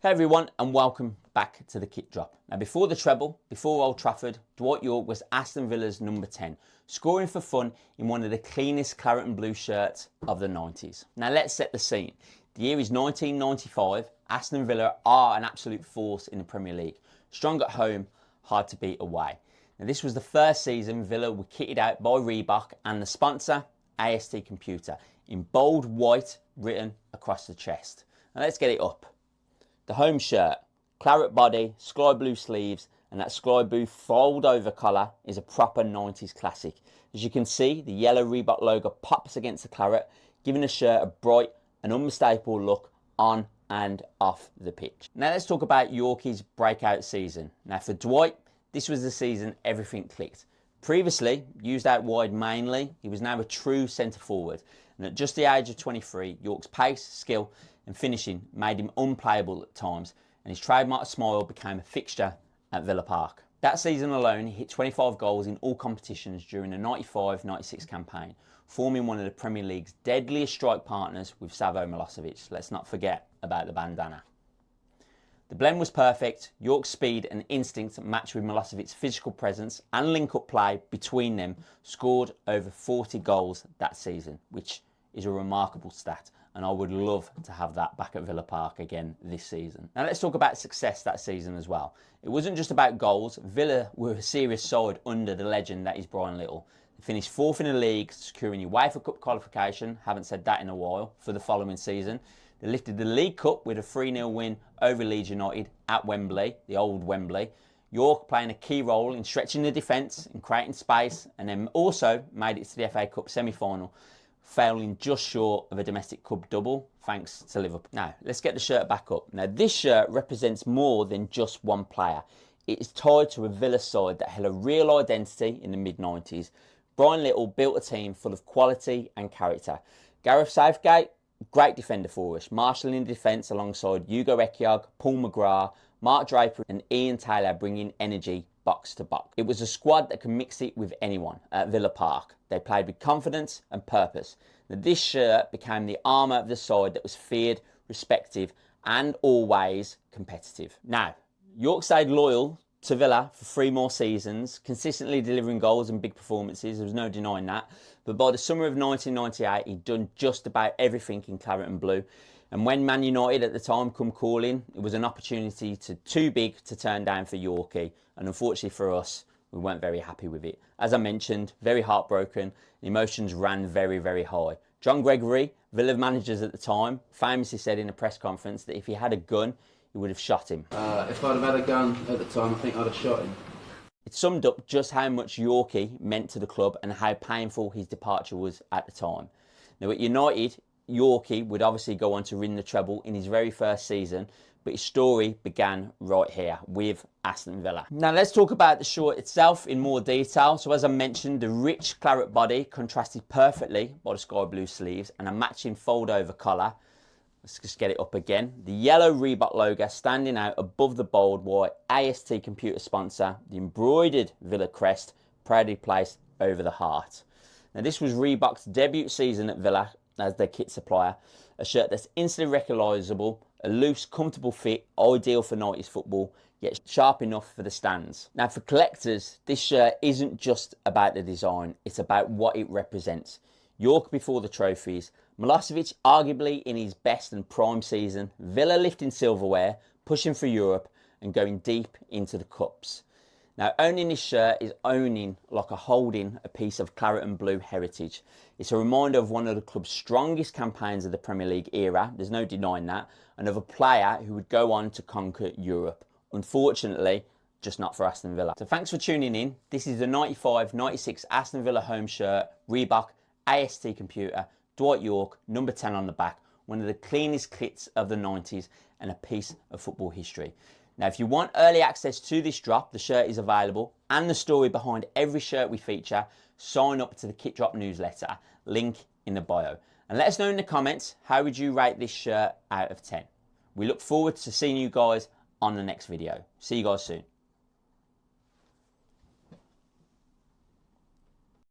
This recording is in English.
Hey everyone, and welcome back to the Kitdrop. Now before the treble, before Old Trafford, Dwight Yorke was Aston Villa's number 10, scoring for fun in one of the cleanest claret and blue shirts of the 90s. Now let's set the scene. The year is 1995, Aston Villa are an absolute force in the Premier League. Strong at home, hard to beat away. Now this was the first season Villa were kitted out by Reebok and the sponsor, AST Computer, in bold white written across the chest. Now let's get it up. The home shirt, claret body, sky blue sleeves, and that sky blue fold over collar is a proper 90s classic. As you can see, the yellow Reebok logo pops against the claret, giving the shirt a bright and unmistakable look on and off the pitch. Now let's talk about Yorke's breakout season. Now for Dwight, this was the season everything clicked. Previously, used out wide mainly, he was now a true centre forward. And at just the age of 23, Yorke's pace, skill and finishing made him unplayable at times, and his trademark smile became a fixture at Villa Park. That season alone, he hit 25 goals in all competitions during the 95-96 campaign, forming one of the Premier League's deadliest strike partners with Savo Milošević. Let's not forget about the bandana. The blend was perfect. Yorke's speed and instinct matched with Milošević's physical presence and link-up play between them scored over 40 goals that season, which is a remarkable stat, and I would love to have that back at Villa Park again this season. Now let's talk about success that season as well. It wasn't just about goals. Villa were a serious side under the legend that is Brian Little. They finished 4th in the league, securing UEFA Cup qualification, haven't said that in a while, for the following season. They lifted the League Cup with a 3-0 win over Leeds United at Wembley, the old Wembley. Yorke playing a key role in stretching the defence and creating space, and then also made it to the FA Cup semi-final, failing just short of a domestic cup double thanks to Liverpool. Now, let's get the shirt back up. Now, this shirt represents more than just one player. It is tied to a Villa side that had a real identity in the mid-90s. Brian Little built a team full of quality and character. Gareth Southgate, great defender for us, marshalling the defence alongside Hugo Ekiog, Paul McGrath, Mark Draper and Ian Taylor bringing energy box to box. It was a squad that could mix it with anyone at Villa Park. They played with confidence and purpose. Now, this shirt became the armour of the side that was feared, respected and always competitive. Now, Yorke stayed loyal to Villa for 3 more seasons, consistently delivering goals and big performances. There was no denying that. But by the summer of 1998, he'd done just about everything in claret and blue. And when Man United at the time come calling, it was an opportunity too big to turn down for Yorke. And unfortunately for us, we weren't very happy with it. As I mentioned, very heartbroken. The emotions ran very, very high. John Gregory, Villa managers at the time, famously said in a press conference that if he had a gun, he would have shot him. If I'd have had a gun at the time, I think I'd have shot him. It summed up just how much Yorke meant to the club and how painful his departure was at the time. Now at United, Yorke would obviously go on to win the treble in his very first season, but his story began right here with Aston Villa. Now let's talk about the shirt itself in more detail. So as I mentioned, the rich claret body contrasted perfectly by the sky blue sleeves and a matching fold over collar. Let's just get it up again. The yellow Reebok logo standing out above the bold white AST Computer sponsor, the embroidered Villa crest proudly placed over the heart. Now this was Reebok's debut season at Villa as their kit supplier, a shirt that's instantly recognisable, a loose, comfortable fit, ideal for 90s football, yet sharp enough for the stands. Now for collectors, this shirt isn't just about the design, it's about what it represents. Yorke before the trophies, Milošević arguably in his best and prime season, Villa lifting silverware, pushing for Europe and going deep into the cups. Now owning this shirt is owning like a holding a piece of claret and blue heritage. It's a reminder of one of the club's strongest campaigns of the Premier League era, there's no denying that, and of a player who would go on to conquer Europe. Unfortunately, just not for Aston Villa. So thanks for tuning in. This is the 95-96 Aston Villa home shirt, Reebok, AST Computer, Dwight Yorke, number 10 on the back, one of the cleanest kits of the 90s and a piece of football history. Now, if you want early access to this drop, the shirt is available, and the story behind every shirt we feature, sign up to the Kitdrop newsletter, link in the bio. And let us know in the comments, how would you rate this shirt out of 10? We look forward to seeing you guys on the next video. See you guys soon.